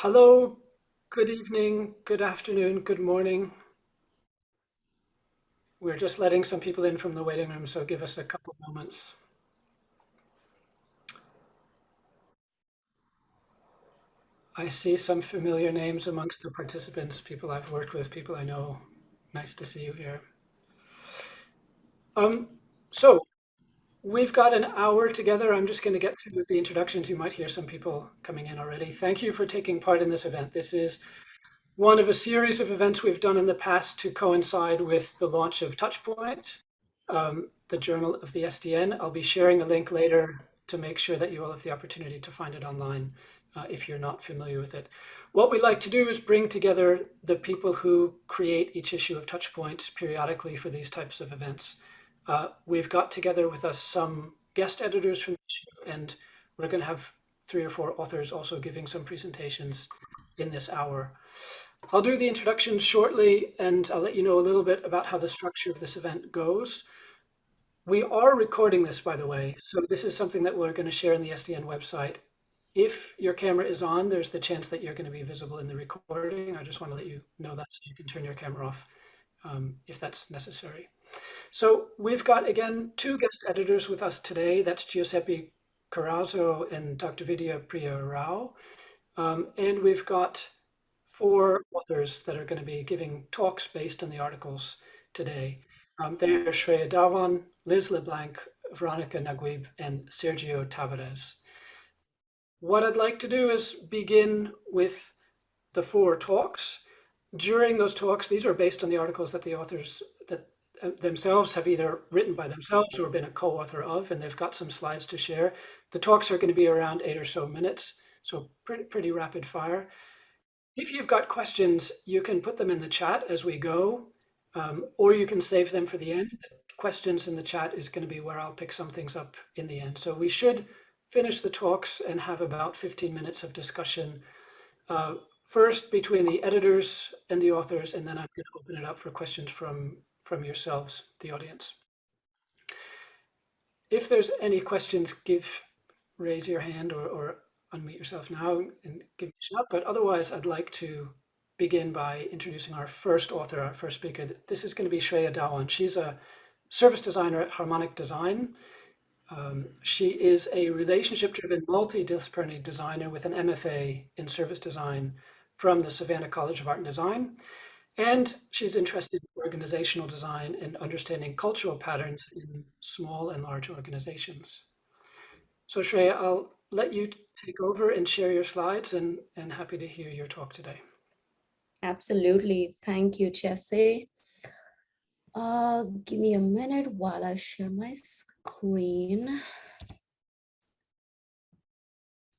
Hello, good evening, good afternoon, good morning. We're just letting some people in from the waiting room, so give us a couple moments. I see some familiar names amongst the participants, people I've worked with, people I know. Nice to see you here. Um, so we've got an hour together. I'm just going to get through with the introductions. You might hear some people coming in already. Thank you for taking part in this event. This is one of a series of events we've done in the past to coincide with the launch of Touchpoint, the journal of the SDN. I'll be sharing a link later to make sure that you all have the opportunity to find it online if you're not familiar with it. What we like to do is bring together the people who create each issue of Touchpoint periodically for these types of events. We've got together with us some guest editors from the issue, and we're going to have 3 or 4 authors also giving some presentations in this hour. I'll do the introduction shortly, and I'll let you know a little bit about how the structure of this event goes. We are recording this, by the way, so this is something that we're going to share on the SDN website. If your camera is on, there's the chance that you're going to be visible in the recording. I just want to let you know that so you can turn your camera off if that's necessary. So we've got, again, 2 guest editors with us today. That's Giuseppe Corazzo and Dr. Vidya Priya Rao. And we've got 4 authors that are going to be giving talks based on the articles today. They are Shreya Dhawan, Liz LeBlanc, Veronica Naguib, and Sergio Tavares. What I'd like to do is begin with the 4 talks. During those talks, these are based on the articles that the authors that themselves have either written by themselves or been a co-author of, and they've got some slides to share. The talks are going to be around 8 or so minutes, so pretty rapid fire. If you've got questions, you can put them in the chat as we go, or you can save them for the end. The questions in the chat is going to be where I'll pick some things up in the end. So we should finish the talks and have about 15 minutes of discussion, first between the editors and the authors, and then I'm going to open it up for questions from yourselves, the audience. If there's any questions, raise your hand or unmute yourself now and give me a shout. But otherwise, I'd like to begin by introducing our first author, our first speaker. This is going to be Shreya Dhawan. She's a service designer at Harmonic Design. She is a relationship-driven, multidisciplinary designer with an MFA in service design from the Savannah College of Art and Design. And she's interested in organizational design and understanding cultural patterns in small and large organizations. So Shreya, I'll let you take over and share your slides, and happy to hear your talk today. Absolutely. Thank you, Jesse. Give me a minute while I share my screen.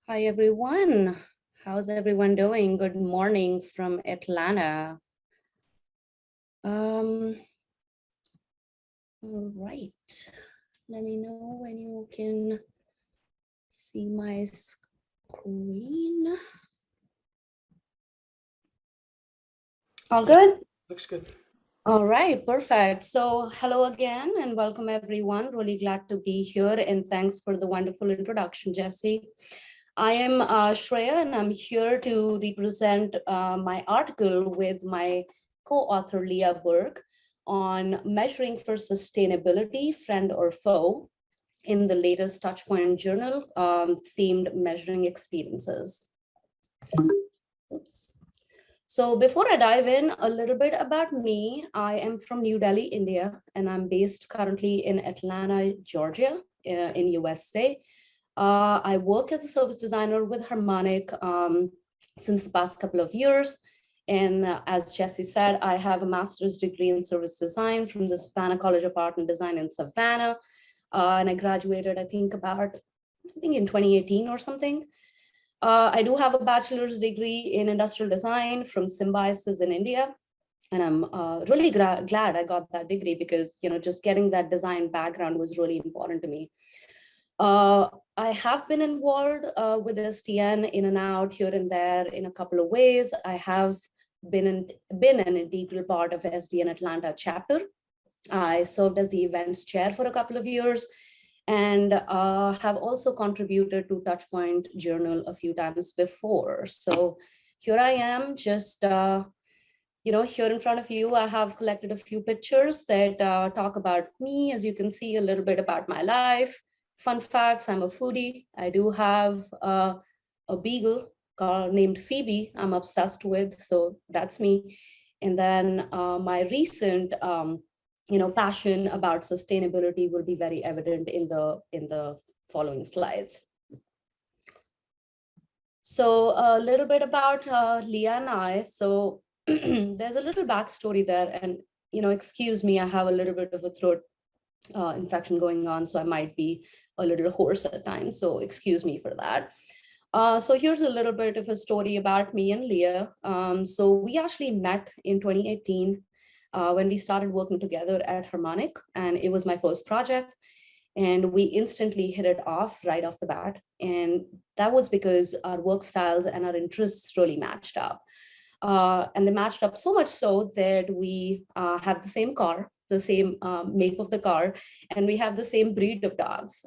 Hi, everyone. How's everyone doing? Good morning from Atlanta. All right. Let me know when you can see my screen. All good? Looks good. All right, perfect. So hello again and welcome everyone. Really glad to be here and thanks for the wonderful introduction, Jesse. I am Shreya and I'm here to represent my article with my co-author Leah Berg on measuring for sustainability, friend or foe, in the latest Touchpoint Journal themed measuring experiences. Oops. So before I dive in, a little bit about me. I am from New Delhi, India, and I'm based currently in Atlanta, Georgia, in USA. I work as a service designer with Harmonic since the past couple of years. And as Jesse said, I have a master's degree in service design from the Savannah College of Art and Design in Savannah. And I graduated, I think in 2018 or something. I do have a bachelor's degree in industrial design from Symbiosis in India. And I'm really glad I got that degree because, just getting that design background was really important to me. I have been involved with STN in and out here and there in a couple of ways. I have been an integral part of SDN Atlanta chapter. I served as the events chair for a couple of years and have also contributed to Touchpoint Journal a few times before. So here I am just, here in front of you. I have collected a few pictures that talk about me. As you can see, a little bit about my life. Fun facts, I'm a foodie. I do have a beagle named Phoebe I'm obsessed with, so that's me. And then my recent passion about sustainability will be very evident in the following slides. So a little bit about Leah and I. So there's a little backstory there, and excuse me, I have a little bit of a throat infection going on, so I might be a little hoarse at times. So excuse me for that. So here's a little bit of a story about me and Leah. So we actually met in 2018 when we started working together at Harmonic, and it was my first project. And we instantly hit it off right off the bat. And that was because our work styles and our interests really matched up. And they matched up so much so that we have the same car, the same make of the car, and we have the same breed of dogs.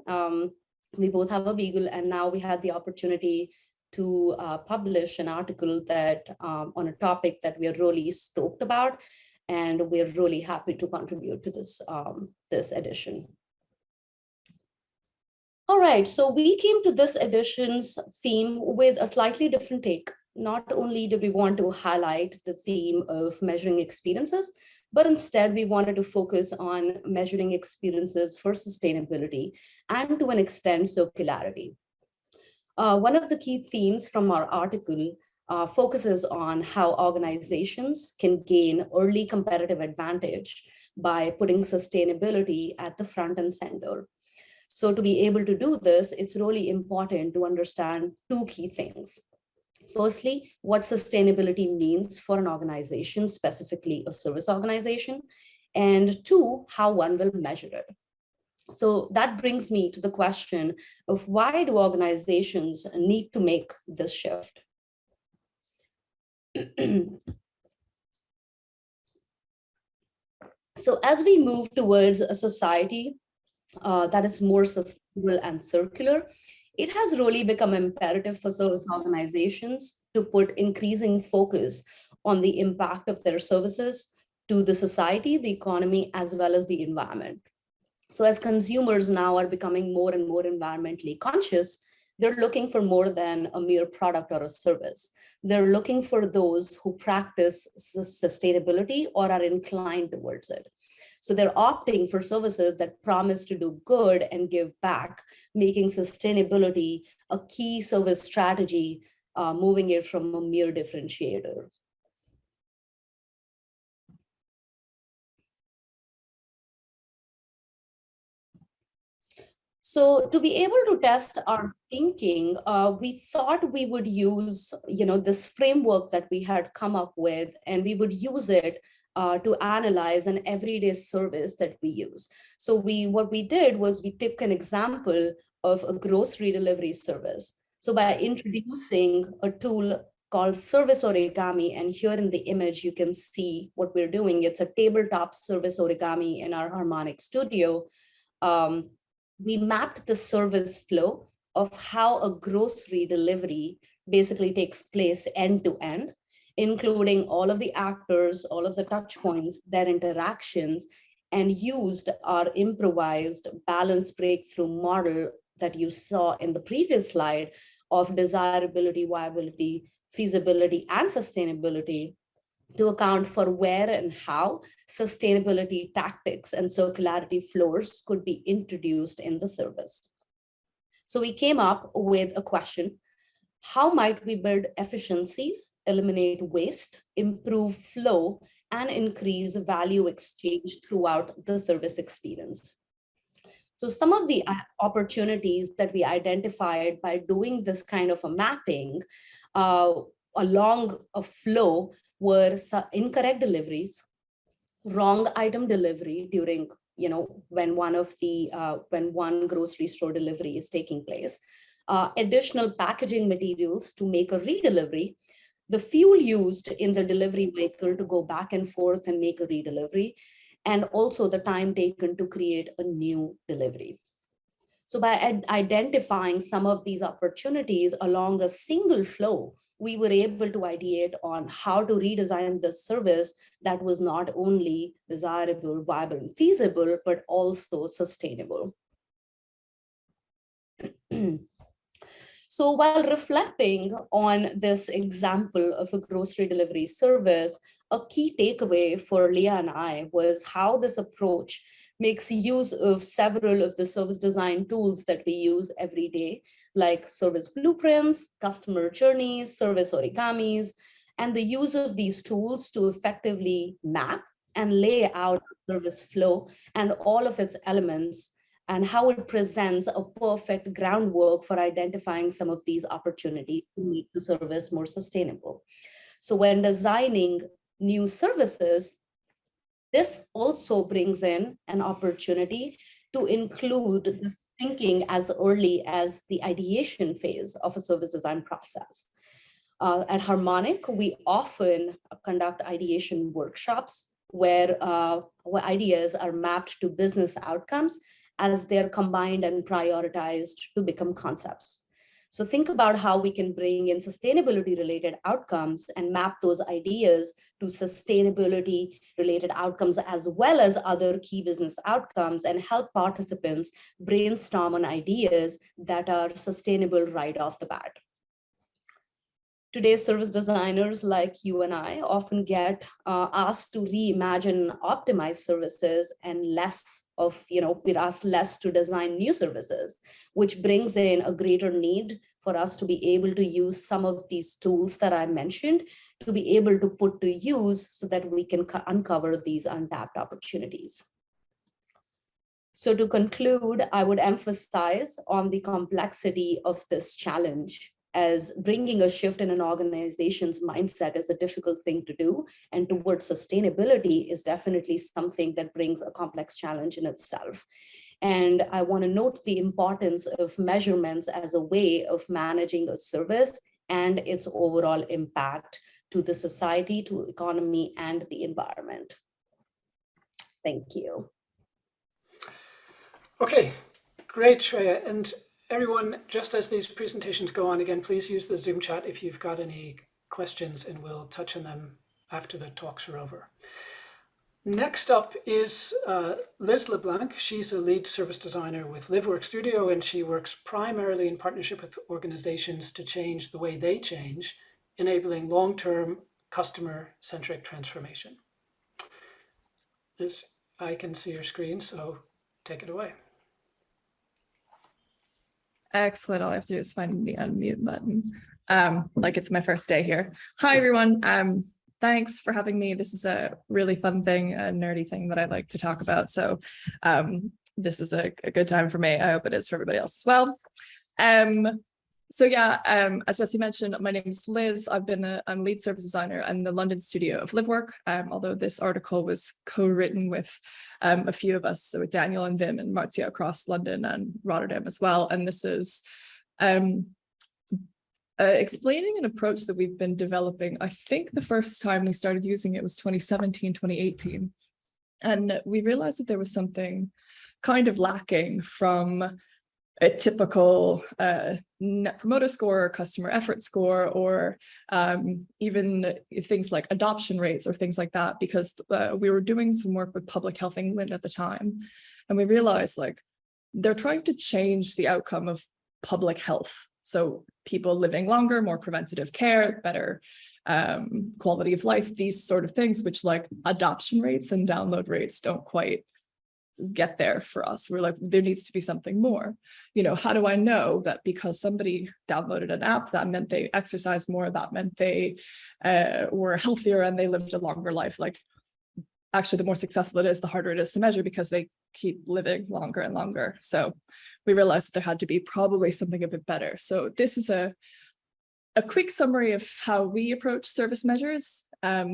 We both have a beagle, and now we had the opportunity to publish an article that on a topic that we are really stoked about, and we're really happy to contribute to this edition. All right, so we came to this edition's theme with a slightly different take. Not only did we want to highlight the theme of measuring experiences, but instead we wanted to focus on measuring experiences for sustainability and, to an extent, circularity. One of the key themes from our article focuses on how organizations can gain early competitive advantage by putting sustainability at the front and center. So to be able to do this, it's really important to understand two key things. Firstly, what sustainability means for an organization, specifically a service organization, and two, how one will measure it. So that brings me to the question of why do organizations need to make this shift? So as we move towards a society that is more sustainable and circular, it has really become imperative for service organizations to put increasing focus on the impact of their services to the society, the economy, as well as the environment. So as consumers now are becoming more and more environmentally conscious, they're looking for more than a mere product or a service. They're looking for those who practice sustainability or are inclined towards it. So they're opting for services that promise to do good and give back, making sustainability a key service strategy, moving it from a mere differentiator. So to be able to test our thinking, we thought we would use, this framework that we had come up with, and we would use it to analyze an everyday service that we use. So what we did was we took an example of a grocery delivery service. So by introducing a tool called Service Origami, and here in the image, you can see what we're doing. It's a tabletop service origami in our Harmonic studio. We mapped the service flow of how a grocery delivery basically takes place end to end, including all of the actors, all of the touch points, their interactions, and used our improvised balance breakthrough model that you saw in the previous slide of desirability, viability, feasibility, and sustainability to account for where and how sustainability tactics and circularity floors could be introduced in the service. So we came up with a question: how might we build efficiencies, eliminate waste, improve flow, and increase value exchange throughout the service experience? So some of the opportunities that we identified by doing this kind of a mapping along a flow were incorrect deliveries, wrong item delivery during, when one grocery store delivery is taking place, additional packaging materials to make a redelivery, the fuel used in the delivery vehicle to go back and forth and make a redelivery, and also the time taken to create a new delivery. So by identifying some of these opportunities along a single flow, we were able to ideate on how to redesign this service that was not only desirable, viable, and feasible, but also sustainable. So while reflecting on this example of a grocery delivery service, a key takeaway for Leah and I was how this approach makes use of several of the service design tools that we use every day, like service blueprints, customer journeys, service origamis, and the use of these tools to effectively map and lay out service flow and all of its elements, and how it presents a perfect groundwork for identifying some of these opportunities to make the service more sustainable. So when designing new services, this also brings in an opportunity to include this thinking as early as the ideation phase of a service design process. At Harmonic, we often conduct ideation workshops where ideas are mapped to business outcomes as they're combined and prioritized to become concepts. So think about how we can bring in sustainability related outcomes and map those ideas to sustainability related outcomes as well as other key business outcomes, and help participants brainstorm on ideas that are sustainable right off the bat. Today's service designers like you and I often get asked to reimagine and optimize services, and we're asked less to design new services, which brings in a greater need for us to be able to use some of these tools that I mentioned to be able to put to use so that we can uncover these untapped opportunities. So to conclude, I would emphasize on the complexity of this challenge, as bringing a shift in an organization's mindset is a difficult thing to do, and towards sustainability is definitely something that brings a complex challenge in itself. And I want to note the importance of measurements as a way of managing a service and its overall impact to the society, to economy, and the environment. Thank you. Okay, great, Shreya. And everyone, just as these presentations go on, again, please use the Zoom chat if you've got any questions, and we'll touch on them after the talks are over. Next up is Liz LeBlanc. She's a lead service designer with LiveWork Studio, and she works primarily in partnership with organizations to change the way they change, enabling long-term customer-centric transformation. Liz, I can see your screen, so take it away. Excellent. All I have to do is find the unmute button. Like it's my first day here. Hi, everyone. Thanks for having me. This is a really fun thing, a nerdy thing that I like to talk about. So this is a good time for me. I hope it is for everybody else as well. As Jesse mentioned, my name is Liz. I'm lead service designer in the London studio of LiveWork, although this article was co-written with a few of us, so with Daniel and Vim and Marzia across London and Rotterdam as well. And this is explaining an approach that we've been developing. I think the first time we started using it was 2017, 2018. And we realized that there was something kind of lacking from a typical net promoter score or customer effort score, or even things like adoption rates or things like that, because we were doing some work with Public Health England at the time. And we realized they're trying to change the outcome of public health. So people living longer, more preventative care, better quality of life, these sort of things, which adoption rates and download rates don't quite get there for us. We're there needs to be something more. How do I know that because somebody downloaded an app, that meant they exercised more, that meant they were healthier and they lived a longer life? Actually, the more successful it is, the harder it is to measure because they keep living longer and longer. So we realized that there had to be probably something a bit better. So this is a quick summary of how we approach service measures.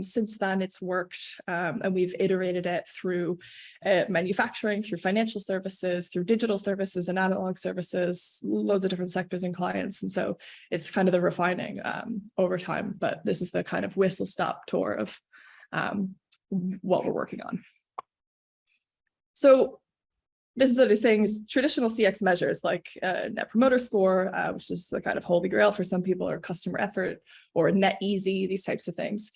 Since then, it's worked, and we've iterated it through manufacturing, through financial services, through digital services and analog services, loads of different sectors and clients. And so it's kind of the refining over time, but this is the kind of whistle-stop tour of what we're working on. So this is what it's saying is traditional CX measures like net promoter score, which is the kind of holy grail for some people, or customer effort, or net easy, these types of things.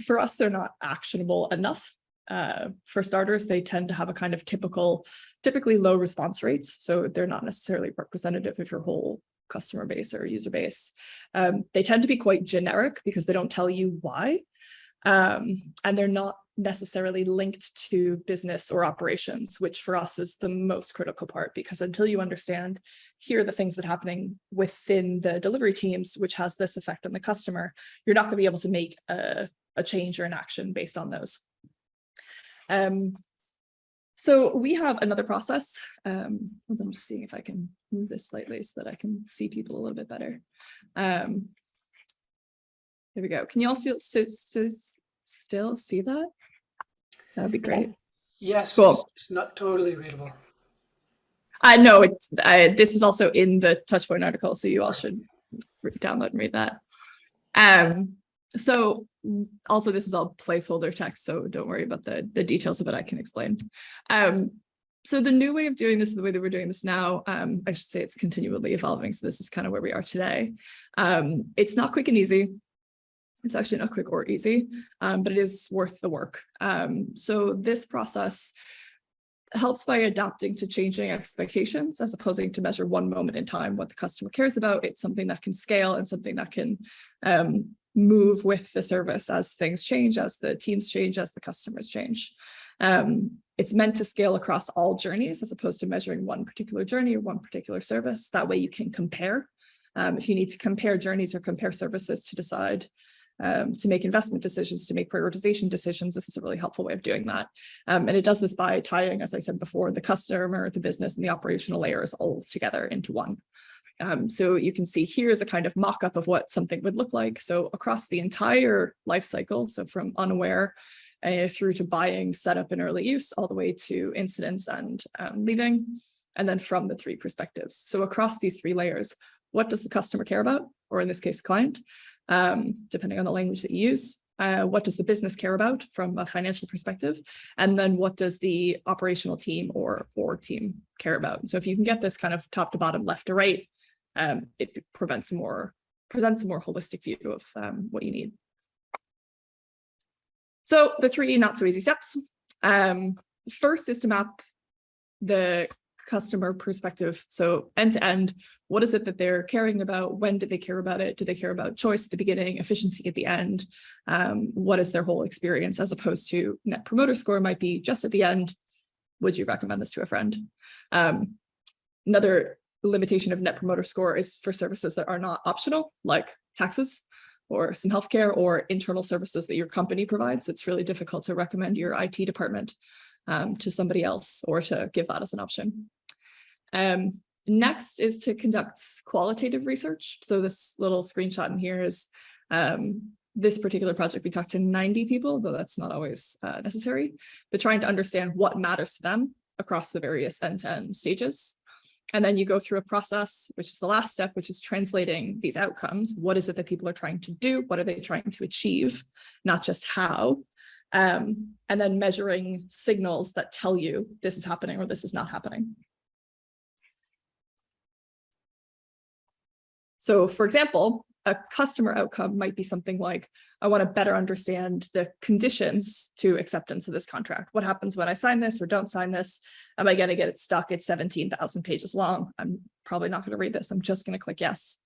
For us, they're not actionable enough. For starters, they tend to have a kind of typically low response rates. So they're not necessarily representative of your whole customer base or user base. They tend to be quite generic because they don't tell you why. And they're not necessarily linked to business or operations, which for us is the most critical part, because until you understand, here are the things that are happening within the delivery teams, which has this effect on the customer, you're not going to be able to make a change or an action based on those. So we have another process. I'm just seeing if I can move this slightly so that I can see people a little bit better. There we go. Can you all still see that? That would be great. Yes, cool. It's not totally readable. I know this is also in the Touchpoint article, so you all should download and read that. So also this is all placeholder text, so don't worry about the details of it. I can explain. So the new way of doing this, the way that we're doing this now, I should say it's continually evolving. So this is kind of where we are today. It's not quick and easy. It's actually not quick or easy, but it is worth the work. So this process helps by adapting to changing expectations, as opposed to measure one moment in time what the customer cares about. It's something that can scale and something that can move with the service as things change, as the teams change, as the customers change. It's meant to scale across all journeys, as opposed to measuring one particular journey or one particular service. That way you can compare. If you need to compare journeys or compare services to decide, to make investment decisions, to make prioritization decisions, this is a really helpful way of doing that. And it does this by tying, as I said before, the customer, the business, and the operational layers all together into one. So you can see here is a kind of mock-up of what something would look like. So across the entire life cycle, so from unaware through to buying, setup, and early use, all the way to incidents and leaving, and then from the three perspectives. So across these three layers, what does the customer care about? Or in this case, client, depending on the language that you use. What does the business care about from a financial perspective? And then what does the operational team or org team care about? And so if you can get this kind of top to bottom, left to right, it presents a more holistic view of what you need. So the three not so easy steps. First is to map the customer perspective. So end to end, what is it that they're caring about? When did they care about it? Do they care about choice at the beginning, efficiency at the end? What is their whole experience, as opposed to net promoter score might be just at the end. Would you recommend this to a friend? Another limitation of net promoter score is for services that are not optional, like taxes or some healthcare or internal services that your company provides. It's really difficult to recommend your IT department to somebody else or to give that as an option. Next is to conduct qualitative research. So this little screenshot in here is this particular project. We talked to 90 people, though that's not always necessary, but trying to understand what matters to them across the various end-to-end stages. And then you go through a process, which is the last step, which is translating these outcomes. What is it that people are trying to do? What are they trying to achieve? Not just how. And then measuring signals that tell you this is happening or this is not happening. So for example, a customer outcome might be something like, I want to better understand the conditions to acceptance of this contract. What happens when I sign this or don't sign this? Am I going to get it stuck? It's 17,000 pages long. I'm probably not going to read this. I'm just going to click yes.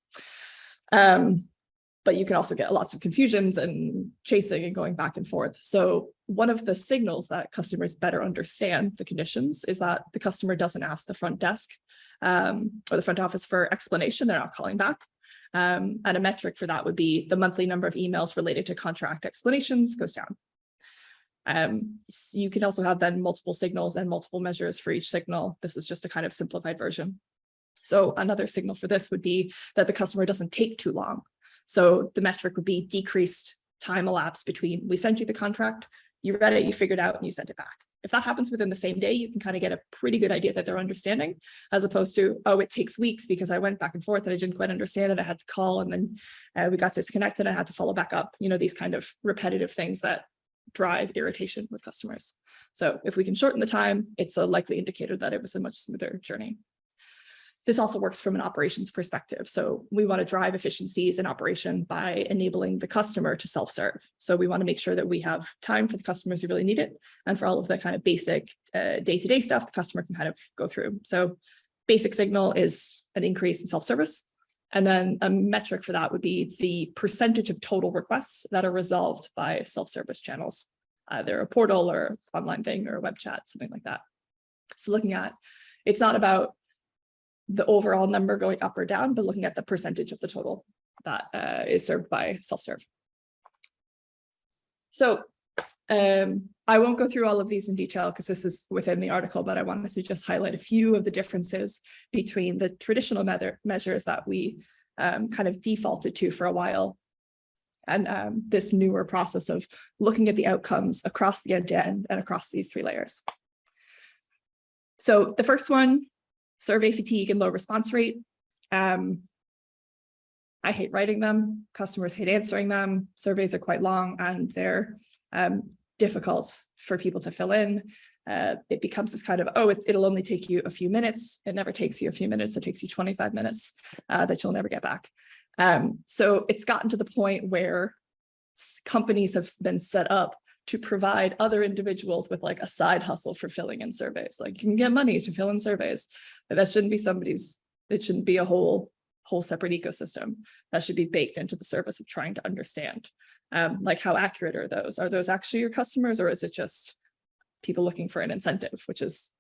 But you can also get lots of confusions and chasing and going back and forth. So one of the signals that customers better understand the conditions is that the customer doesn't ask the front desk or the front office for explanation. They're not calling back. And a metric for that would be the monthly number of emails related to contract explanations goes down. So you can also have then multiple signals and multiple measures for each signal. This is just a kind of simplified version. So another signal for this would be that the customer doesn't take too long. So the metric would be decreased time elapsed between we sent you the contract, you read it, you figured it out, and you sent it back. If that happens within the same day, you can kind of get a pretty good idea that they're understanding, as opposed to, oh, it takes weeks because I went back and forth and I didn't quite understand it. I had to call and then we got disconnected. I had to follow back up. You know, these kind of repetitive things that drive irritation with customers. So if we can shorten the time, it's a likely indicator that it was a much smoother journey. This also works from an operations perspective. So we want to drive efficiencies in operation by enabling the customer to self-serve. So we want to make sure that we have time for the customers who really need it. And for all of the kind of basic day-to-day stuff, the customer can kind of go through. So basic signal is an increase in self-service. And then a metric for that would be the percentage of total requests that are resolved by self-service channels, either a portal or online thing or a web chat, something like that. So looking at, it's not about the overall number going up or down, but looking at the percentage of the total that is served by self-serve. So I won't go through all of these in detail because this is within the article, but I wanted to just highlight a few of the differences between the traditional measures that we kind of defaulted to for a while and this newer process of looking at the outcomes across the end-to-end and across these 3 layers. So the first one, survey fatigue and low response rate. I hate writing them. Customers hate answering them. Surveys are quite long and they're difficult for people to fill in. It becomes this kind of, oh, it'll only take you a few minutes. It never takes you a few minutes. It takes you 25 minutes that you'll never get back. So it's gotten to the point where companies have been set up to provide other individuals with like a side hustle for filling in surveys. Like you can get money to fill in surveys, but that shouldn't be it shouldn't be a whole separate ecosystem. That should be baked into the service of trying to understand. Like how accurate are those? Are those actually your customers or is it just people looking for an incentive, which is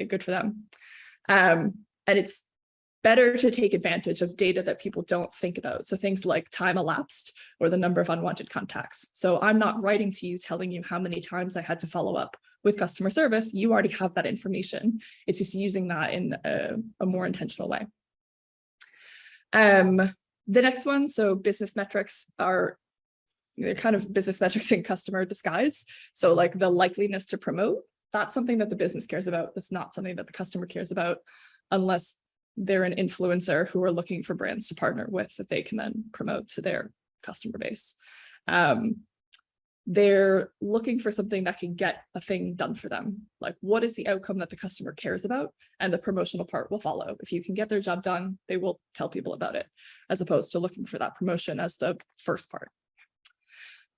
good for them? And it's better to take advantage of data that people don't think about. So things like time elapsed or the number of unwanted contacts. So I'm not writing to you telling you how many times I had to follow up with customer service. You already have that information. It's just using that in a more intentional way. The next one, so business metrics they're kind of business metrics in customer disguise. So like the likeliness to promote, that's something that the business cares about. That's not something that the customer cares about unless they're an influencer who are looking for brands to partner with that they can then promote to their customer base. They're looking for something that can get a thing done for them. Like what is the outcome that the customer cares about? And the promotional part will follow. If you can get their job done, they will tell people about it, as opposed to looking for that promotion as the first part.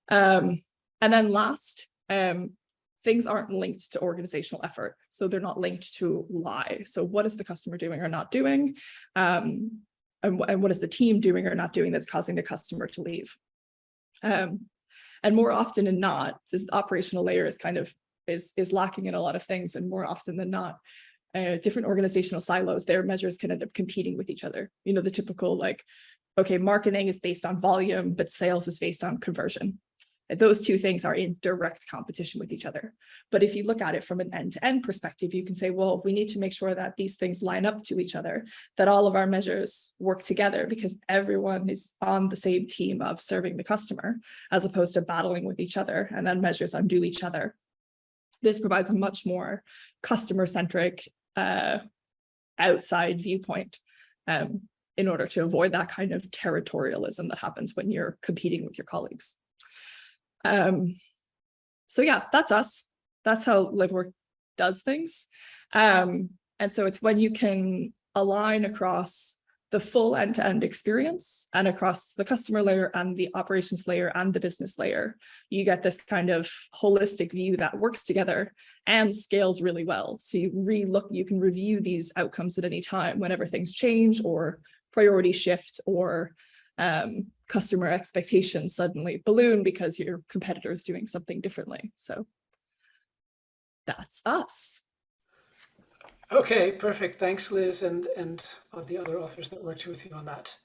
And then last, things aren't linked to organizational effort. So they're not linked to why. So what is the customer doing or not doing? And what is the team doing or not doing that's causing the customer to leave? And more often than not, this operational layer is kind of is lacking in a lot of things. And more often than not, different organizational silos, their measures can end up competing with each other. You know, the typical like, okay, marketing is based on volume, but sales is based on conversion. Those two things are in direct competition with each other. But if you look at it from an end-to-end perspective, you can say, well, we need to make sure that these things line up to each other, that all of our measures work together because everyone is on the same team of serving the customer, as opposed to battling with each other and then measures undo each other. This provides a much more customer-centric outside viewpoint in order to avoid that kind of territorialism that happens when you're competing with your colleagues. So yeah, that's us. That's how LiveWork does things. And so it's when you can align across the full end-to-end experience and across the customer layer and the operations layer and the business layer, you get this kind of holistic view that works together and scales really well. So you can review these outcomes at any time whenever things change or priority shift or customer expectations suddenly balloon because your competitor is doing something differently. So that's us. Okay, perfect. Thanks, Liz, and the other authors that worked with you on that.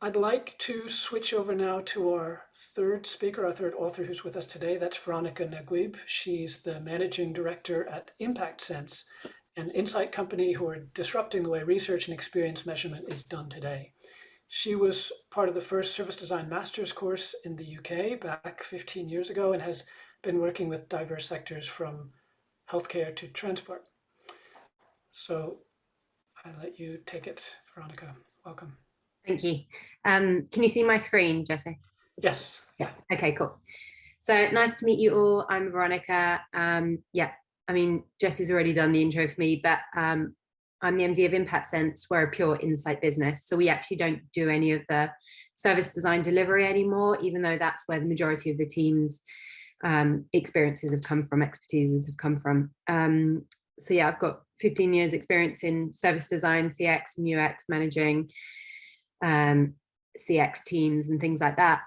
I'd like to switch over now to our third speaker, our third author who's with us today. That's Veronica Naguib. She's the managing director at Impact Sense, an insight company who are disrupting the way research and experience measurement is done today. She was part of the first service design master's course in the UK back 15 years ago and has been working with diverse sectors from healthcare to transport. So I'll let you take it, Veronica. Welcome. Thank you. Can you see my screen, Jesse? Yes. Yeah. Okay, cool. So nice to meet you all. I'm Veronica. Yeah, I mean, Jesse's already done the intro for me, but I'm the MD of Impact Sense. We're a pure insight business. So we actually don't do any of the service design delivery anymore, even though that's where the majority of the team's experiences have come from, expertises have come from. So yeah, I've got 15 years experience in service design, CX and UX, managing CX teams and things like that.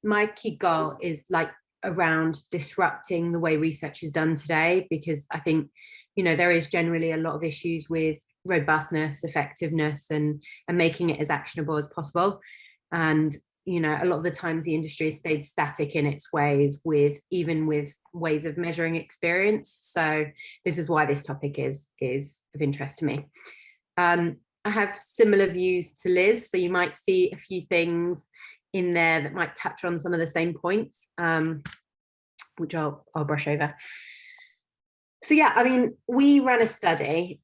My key goal is like around disrupting the way research is done today, because I think, you know, there is generally a lot of issues with robustness, effectiveness, and making it as actionable as possible. And you know, a lot of the times the industry has stayed static in its ways, with even with ways of measuring experience. So this is why this topic is of interest to me. I have similar views to Liz, so you might see a few things in there that might touch on some of the same points, which I'll brush over. So yeah, I mean, we ran a study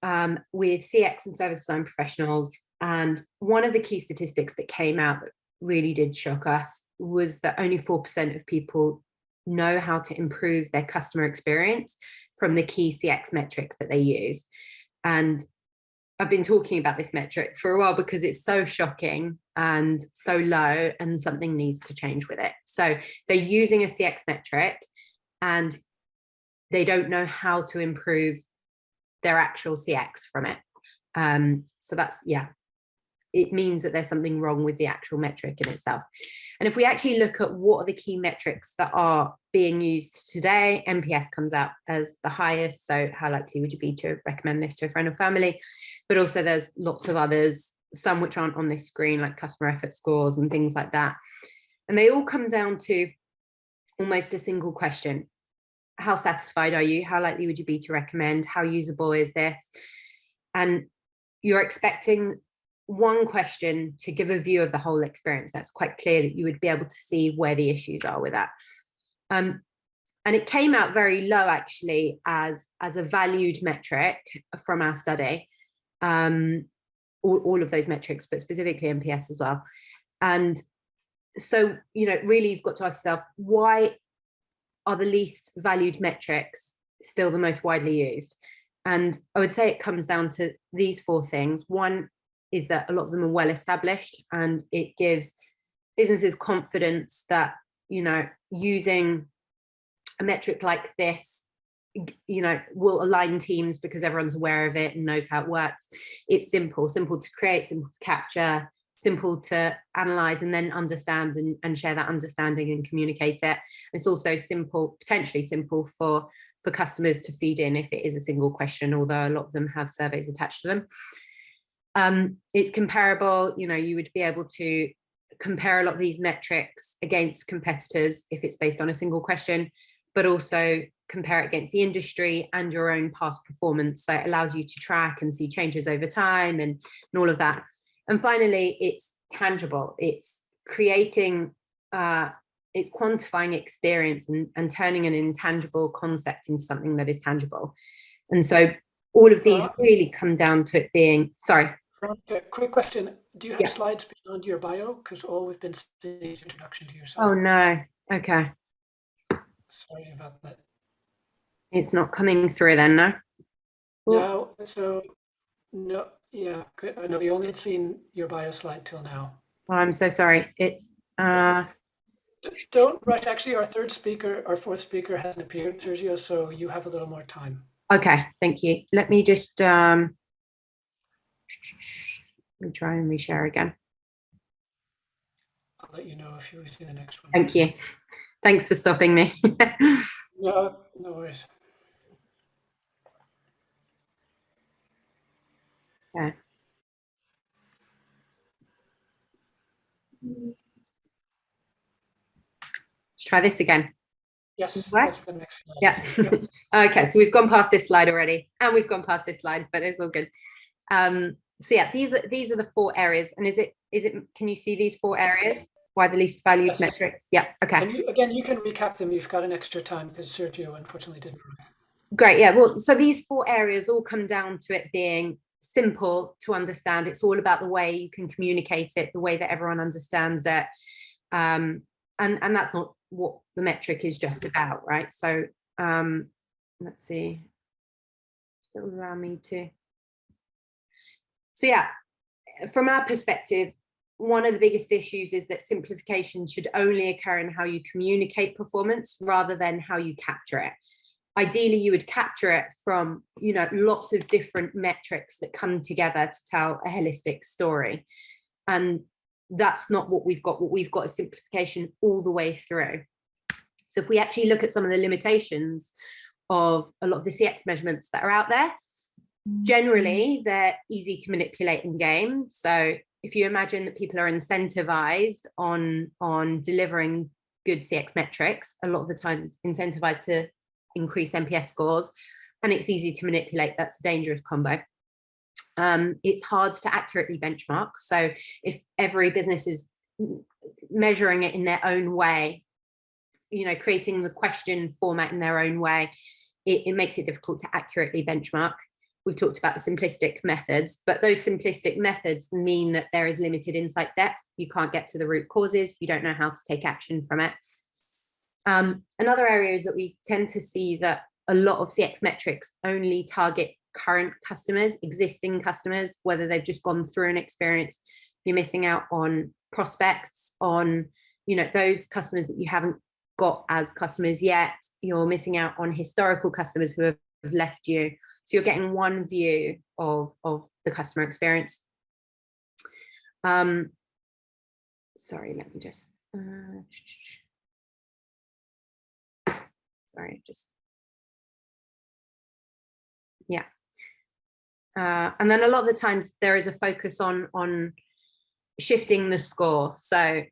with CX and service design professionals, and one of the key statistics that came out that really did shock us was that only 4% of people know how to improve their customer experience from the key CX metric that they use. And I've been talking about this metric for a while because it's so shocking and so low, and something needs to change with it. So they're using a CX metric and they don't know how to improve their actual CX from it. So that's, yeah, it means that there's something wrong with the actual metric in itself. And if we actually look at what are the key metrics that are being used today, NPS comes out as the highest. So how likely would you be to recommend this to a friend or family? But also there's lots of others, some which aren't on this screen, like customer effort scores and things like that. And they all come down to almost a single question. How satisfied are you? How likely would you be to recommend? How usable is this? And you're expecting one question to give a view of the whole experience. That's quite clear that you would be able to see where the issues are with that. And it came out very low actually as a valued metric from our study, all of those metrics, but specifically NPS as well. And so, you know, really you've got to ask yourself, why are the least valued metrics still the most widely used? And I would say it comes down to these four things. One is that a lot of them are well established, and it gives businesses confidence that, you know, using a metric like this, you know, will align teams because everyone's aware of it and knows how it works. It's simple to create, simple to capture, simple to analyze and then understand and share that understanding and communicate it. It's also simple, potentially simple for customers to feed in if it is a single question, although a lot of them have surveys attached to them. It's comparable, you know, you would be able to compare a lot of these metrics against competitors if it's based on a single question, but also compare it against the industry and your own past performance. So it allows you to track and see changes over time and all of that. And finally, it's tangible. It's creating, it's quantifying experience and turning an intangible concept into something that is tangible. And so all of these really come down to it being, sorry. Okay, quick question. Do you have slides beyond your bio? Because all we've been seeing is introduction to yourself. Oh no, okay. Sorry about that. It's not coming through then, no? No, so, no, yeah, no, we only had seen your bio slide till now. Oh, I'm so sorry. It's, Don't rush. Actually, our fourth speaker hasn't appeared, Sergio, so you have a little more time. Okay, thank you. Let me just, let me try and reshare again. I'll let you know if you see the next one. Thank you. Thanks for stopping me. No worries. Yeah. Let's try this again. Yes, that's the next slide. Yeah. Yep. Okay, so we've gone past this slide already, and we've gone past this slide, but it's all good. So yeah, these are the four areas. And is it? Can you see these four areas? Why the least valued metrics? Yeah. Okay. And again, you can recap them. You've got an extra time because Sergio unfortunately didn't. Great. Yeah. Well, so these four areas all come down to it being simple to understand. It's all about the way you can communicate it, the way that everyone understands it. And that's not what the metric is just about, right? So let's see, if it will allow me to. So yeah, from our perspective, one of the biggest issues is that simplification should only occur in how you communicate performance rather than how you capture it. Ideally, you would capture it from, you know, lots of different metrics that come together to tell a holistic story. And that's not what we've got. What we've got is simplification all the way through. So if we actually look at some of the limitations of a lot of the CX measurements that are out there, generally they're easy to manipulate in game. So if you imagine that people are incentivized on delivering good CX metrics, a lot of the times incentivized to increase NPS scores, and it's easy to manipulate, that's a dangerous combo. It's hard to accurately benchmark. So if every business is measuring it in their own way, you know, creating the question format in their own way, it makes it difficult to accurately benchmark. We've talked about the simplistic methods, but those simplistic methods mean that there is limited insight depth. You can't get to the root causes. You don't know how to take action from it. Another area is that we tend to see that a lot of CX metrics only target current customers, existing customers, whether they've just gone through an experience. You're missing out on prospects, on, you know, those customers that you haven't got as customers yet. You're missing out on historical customers who have left you. So you're getting one view of the customer experience. Sorry, let me just, sorry, just, yeah. And then a lot of the times there is a focus on shifting the score. So,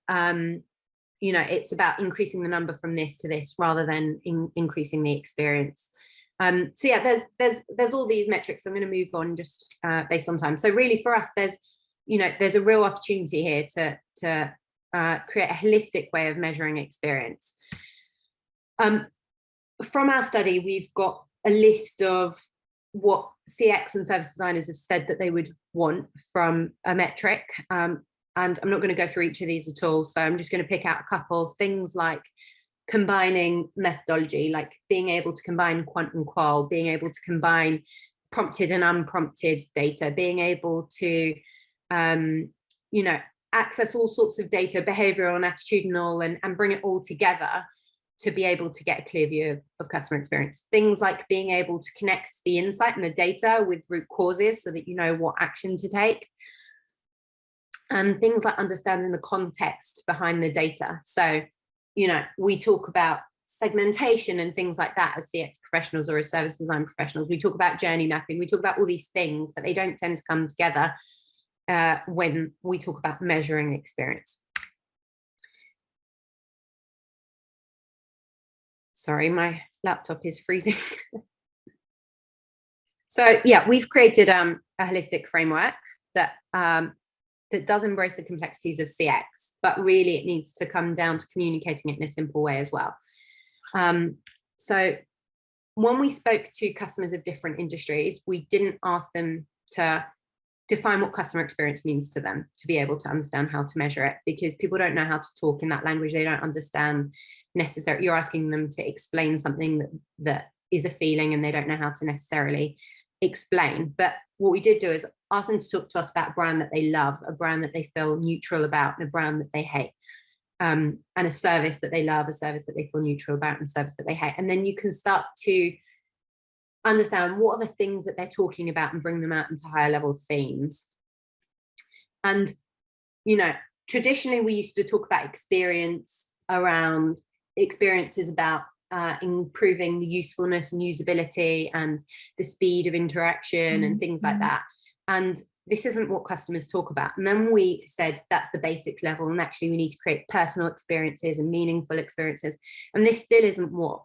you know, it's about increasing the number from this to this rather than increasing the experience. So yeah, there's all these metrics. I'm going to move on just based on time. So really for us, there's a real opportunity here to create a holistic way of measuring experience. From our study, we've got a list of what CX and service designers have said that they would want from a metric. And I'm not going to go through each of these at all. So I'm just going to pick out a couple things like combining methodology, like being able to combine quant and qual, being able to combine prompted and unprompted data, being able to, you know, access all sorts of data, behavioral and attitudinal, and bring it all together to be able to get a clear view of customer experience. Things like being able to connect the insight and the data with root causes so that you know what action to take. And things like understanding the context behind the data. So, you know, we talk about segmentation and things like that as CX professionals or as service design professionals. We talk about journey mapping, we talk about all these things, but they don't tend to come together when we talk about measuring experience. Sorry, my laptop is freezing. So yeah, we've created a holistic framework that that does embrace the complexities of CX, but really it needs to come down to communicating it in a simple way as well. So when we spoke to customers of different industries, we didn't ask them to define what customer experience means to them to be able to understand how to measure it, because people don't know how to talk in that language. They don't understand necessarily. You're asking them to explain something that is a feeling and they don't know how to necessarily explain. But what we did do is ask them to talk to us about a brand that they love, a brand that they feel neutral about, and a brand that they hate, and a service that they love, a service that they feel neutral about, and a service that they hate. And then you can start to understand what are the things that they're talking about and bring them out into higher level themes. And, you know, traditionally we used to talk about experiences about improving the usefulness and usability and the speed of interaction and things like that. And this isn't what customers talk about. And then we said that's the basic level, and actually we need to create personal experiences and meaningful experiences. And this still isn't what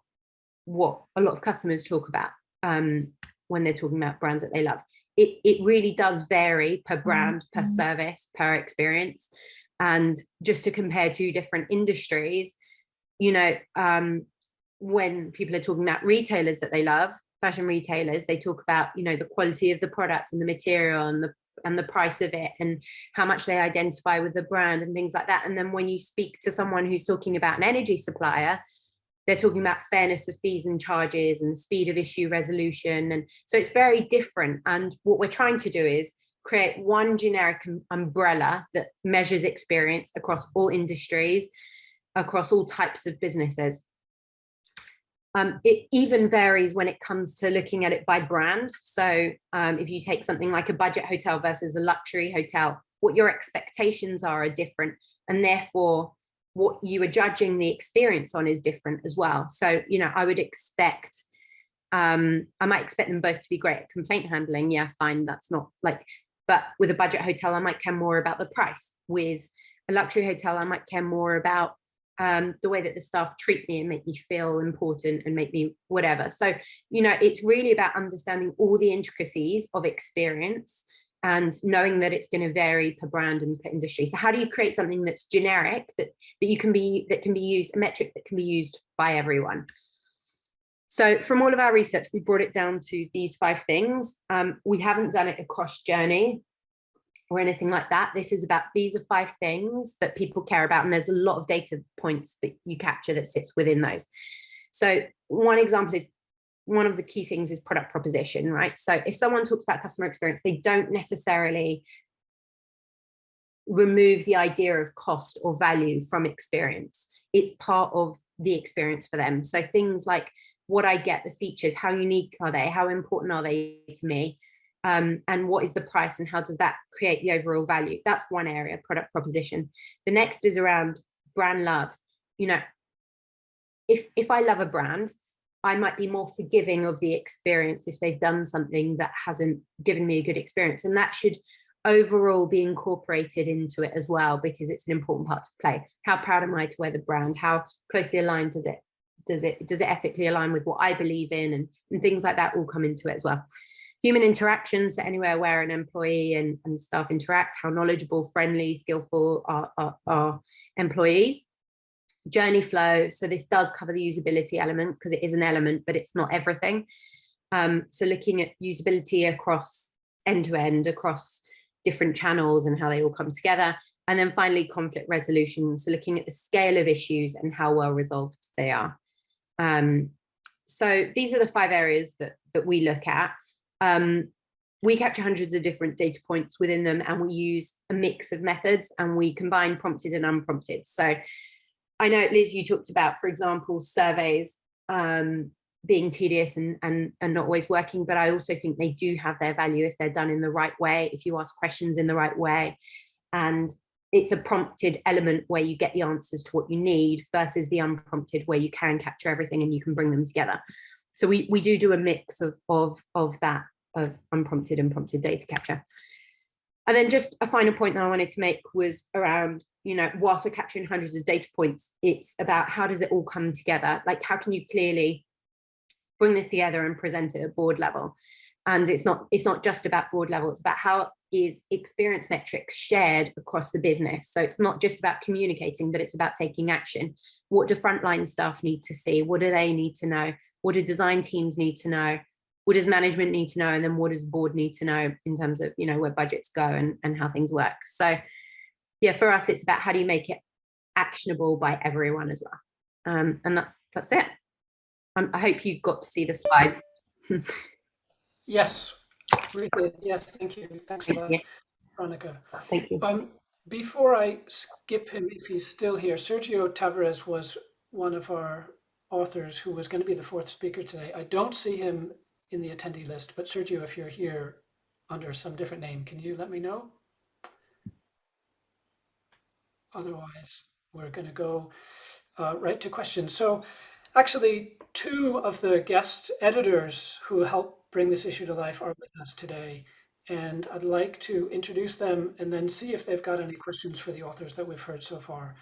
a lot of customers talk about when they're talking about brands that they love. It really does vary per brand, per service, per experience. And just to compare two different industries, you know, when people are talking about retailers that they love, fashion retailers, they talk about, you know, the quality of the product and the material and and the price of it and how much they identify with the brand and things like that. And then when you speak to someone who's talking about an energy supplier, they're talking about fairness of fees and charges and the speed of issue resolution. And so it's very different. And what we're trying to do is create one generic umbrella that measures experience across all industries, across all types of businesses. It even varies when it comes to looking at it by brand. So if you take something like a budget hotel versus a luxury hotel, what your expectations are different, and therefore what you are judging the experience on is different as well. So, you know, I would expect, I might expect them both to be great at complaint handling. Yeah, fine, that's not like, but with a budget hotel, I might care more about the price. With a luxury hotel, I might care more about the way that the staff treat me and make me feel important and make me whatever. So, you know, it's really about understanding all the intricacies of experience and knowing that it's going to vary per brand and per industry. So how do you create something that's generic, that can be used, a metric that can be used by everyone? So from all of our research, we brought it down to these 5 things. We haven't done it across journey or anything like that. This is about, these are 5 things that people care about, and there's a lot of data points that you capture that sits within those. So one example is, one of the key things is product proposition, right? So if someone talks about customer experience, they don't necessarily remove the idea of cost or value from experience. It's part of the experience for them. So things like what I get, the features, how unique are they? How important are they to me? And what is the price and how does that create the overall value? That's one area, product proposition. The next is around brand love. You know, if I love a brand, I might be more forgiving of the experience if they've done something that hasn't given me a good experience. And that should overall be incorporated into it as well, because it's an important part to play. How proud am I to wear the brand? How closely aligned does it ethically align with what I believe in, and things like that all come into it as well. Human interactions, so anywhere where an employee and staff interact, how knowledgeable, friendly, skillful are employees. Journey flow, so this does cover the usability element because it is an element, but it's not everything. So looking at usability across end-to-end, across different channels and how they all come together. And then finally, conflict resolution, so looking at the scale of issues and how well resolved they are. So these are the 5 areas that we look at. We capture hundreds of different data points within them, and we use a mix of methods, and we combine prompted and unprompted. So I know, Liz, you talked about, for example, surveys being tedious and not always working, but I also think they do have their value if they're done in the right way, if you ask questions in the right way. And it's a prompted element where you get the answers to what you need versus the unprompted where you can capture everything and you can bring them together. So we do a mix of that, of unprompted and prompted data capture. And then just a final point that I wanted to make was around, you know, whilst we're capturing hundreds of data points, it's about how does it all come together? Like, how can you clearly bring this together and present it at board level? And it's not just about board level, it's about how is experience metrics shared across the business. So it's not just about communicating, but it's about taking action. What do frontline staff need to see? What do they need to know? What do design teams need to know? What does management need to know? And then what does board need to know in terms of, you know, where budgets go and how things work? So yeah, for us, it's about how do you make it actionable by everyone as well. And that's it. I hope you got to see the slides. Yes, really good. Yes, thank you. Thanks a lot, Veronica. Thank you. Before I skip him, if he's still here, Sergio Tavares was one of our authors who was going to be the 4th speaker today. I don't see him in the attendee list, but Sergio, if you're here under some different name, can you let me know? Otherwise, we're going to go right to questions. So actually, 2 of the guest editors who helped bring this issue to life are with us today. And I'd like to introduce them and then see if they've got any questions for the authors that we've heard so far.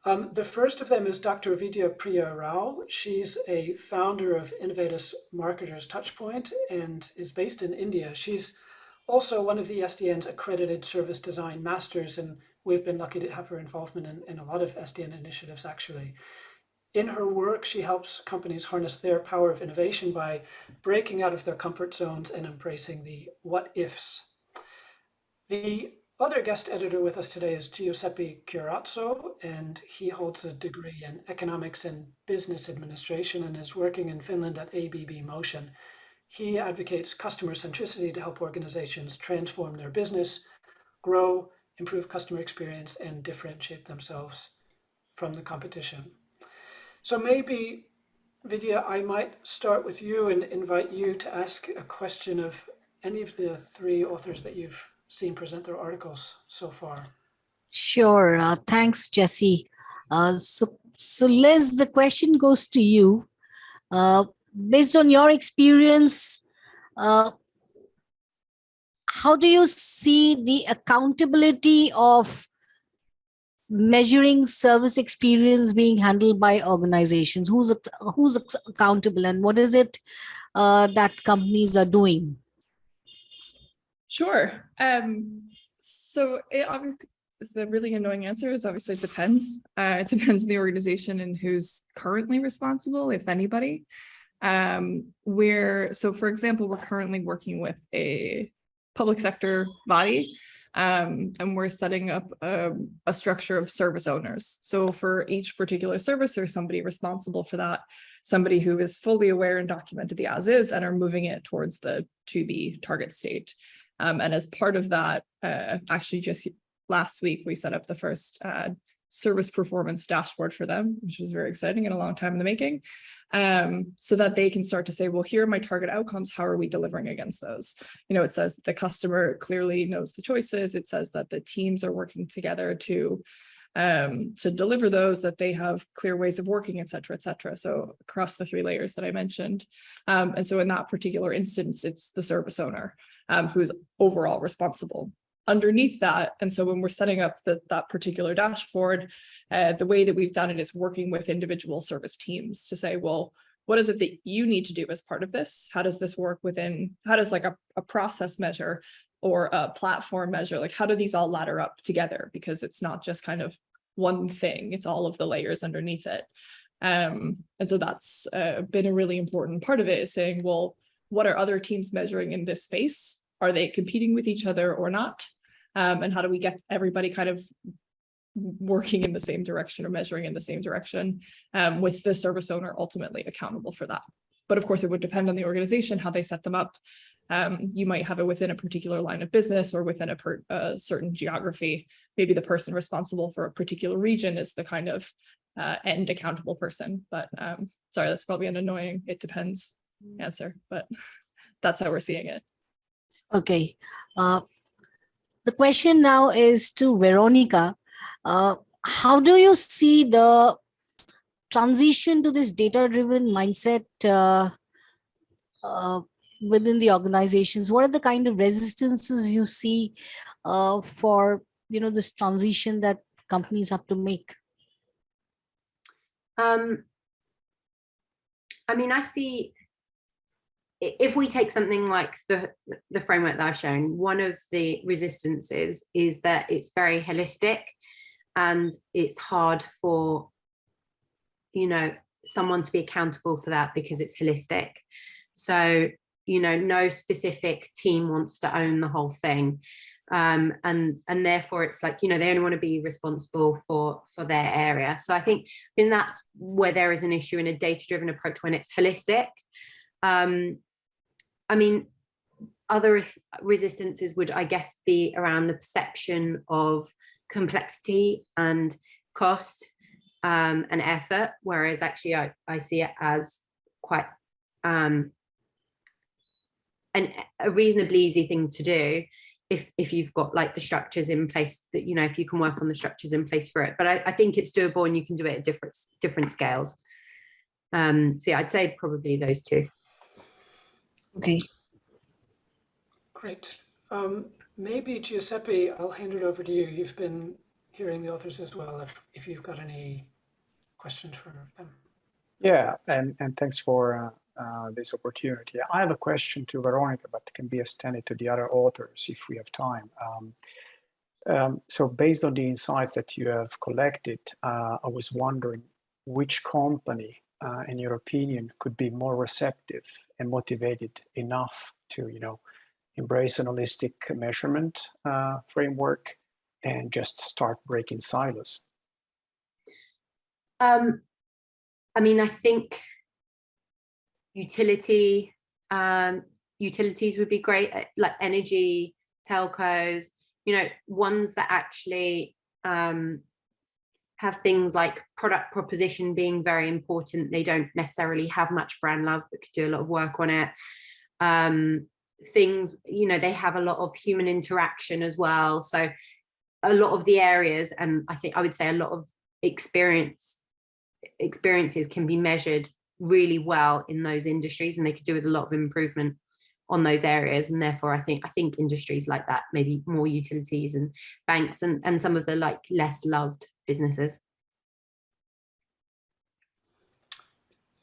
The first of them is Dr. Vidya Priya Rao. She's a founder of Innovatus Marketers Touchpoint and is based in India. She's also one of the SDN's accredited service design masters, and we've been lucky to have her involvement in a lot of SDN initiatives, actually. In her work, she helps companies harness their power of innovation by breaking out of their comfort zones and embracing the what ifs. The other guest editor with us today is Giuseppe Curazzo, and he holds a degree in economics and business administration and is working in Finland at ABB Motion. He advocates customer centricity to help organizations transform their business, grow, improve customer experience, and differentiate themselves from the competition. So maybe, Vidya, I might start with you and invite you to ask a question of any of the three authors that you've seen present their articles so far. Sure. Thanks, Jesse. So Liz, the question goes to you. Based on your experience, how do you see the accountability of measuring service experience being handled by organizations? Who's accountable, and what is it that companies are doing? Sure. So the really annoying answer is obviously it depends. It depends on the organization and who's currently responsible, if anybody. So for example, we're currently working with a public sector body, and we're setting up a structure of service owners. So for each particular service, there's somebody responsible for that, somebody who is fully aware and documented the as is and are moving it towards the to be target state. And as part of that, actually just last week, we set up the first service performance dashboard for them, which was very exciting and a long time in the making, so that they can start to say, well, here are my target outcomes. How are we delivering against those? It says that the customer clearly knows the choices. It says that the teams are working together to deliver those, that they have clear ways of working, et cetera, et cetera. So across the three layers that I mentioned. And so in that particular instance, it's the service owner who's overall responsible. Underneath that, and so when we're setting up that particular dashboard, the way that we've done it is working with individual service teams to say, well, what is it that you need to do as part of this? How does this work how does like a process measure or a platform measure, like how do these all ladder up together? Because it's not just kind of one thing, it's all of the layers underneath it. And so that's been a really important part of it, is saying, well, what are other teams measuring in this space? Are they competing with each other or not? And how do we get everybody kind of working in the same direction or measuring in the same direction, with the service owner ultimately accountable for that? But of course, it would depend on the organization, how they set them up. You might have it within a particular line of business or within a certain geography. Maybe the person responsible for a particular region is the kind of end accountable person. But sorry, that's probably an annoying "it depends" answer, but that's how we're seeing it. Okay. The question now is to Veronica. How do you see the transition to this data-driven mindset within the organizations? What are the kind of resistances you see for this transition that companies have to make? I mean, I see, if we take something like the framework that I've shown, one of the resistances is that it's very holistic and it's hard for, someone to be accountable for that because it's holistic. So, no specific team wants to own the whole thing. And therefore it's like, they only want to be responsible for their area. So I think that's where there is an issue in a data-driven approach when it's holistic. I mean, other resistances would, I guess, be around the perception of complexity and cost and effort, whereas actually I see it as quite a reasonably easy thing to do if you've got like the structures in place, that if you can work on the structures in place for it. But I think it's doable and you can do it at different scales. So yeah, I'd say probably those two. Okay. Great. Maybe Giuseppe, I'll hand it over to you. You've been hearing the authors as well, if you've got any questions for them. Yeah, and thanks for this opportunity. I have a question to Veronica, but can be extended to the other authors if we have time. So based on the insights that you have collected, I was wondering which company, in your opinion, could be more receptive and motivated enough to, embrace an holistic measurement framework, and just start breaking silos? I mean, I think utilities would be great, like energy, telcos, ones that actually have things like product proposition being very important. They don't necessarily have much brand love, but could do a lot of work on it. Things, they have a lot of human interaction as well. So a lot of the areas, and I would say a lot of experiences can be measured really well in those industries, and they could do with a lot of improvement on those areas. And therefore I think industries like that, maybe more utilities and banks and some of the like less loved businesses.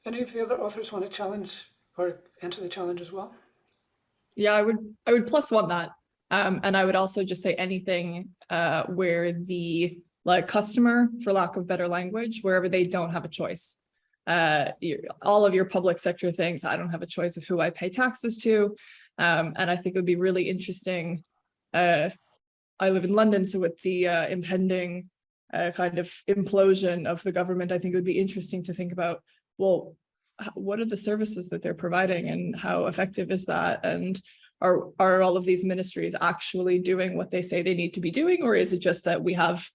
Any of the other authors want to challenge or answer the challenge as well? Yeah, I would +1 that. And I would also just say anything where the customer, for lack of better language, wherever they don't have a choice. All of your public sector things, I don't have a choice of who I pay taxes to. And I think it would be really interesting. I live in London, so with the impending kind of implosion of the government, I think it would be interesting to think about, well, what are the services that they're providing and how effective is that? And are all of these ministries actually doing what they say they need to be doing? Or is it just that we have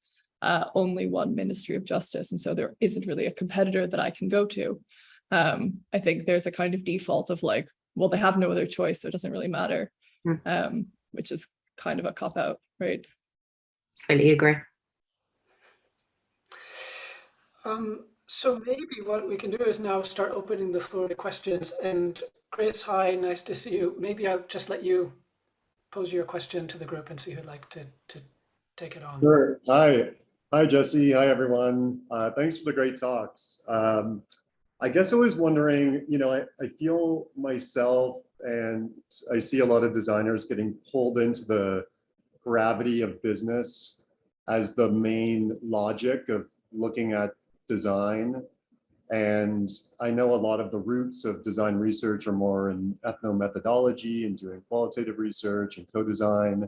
only one Ministry of Justice, and so there isn't really a competitor that I can go to? I think there's a kind of default of like, well, they have no other choice, so it doesn't really matter, which is kind of a cop-out, right? Totally agree. So maybe what we can do is now start opening the floor to questions. And Chris, hi, nice to see you. Maybe I'll just let you pose your question to the group and see who'd like to take it on. Sure. Hi, Jesse. Hi, everyone. Thanks for the great talks. I guess I was wondering, I feel myself, and I see a lot of designers getting pulled into the gravity of business as the main logic of looking at design. And I know a lot of the roots of design research are more in ethnomethodology and doing qualitative research and co-design.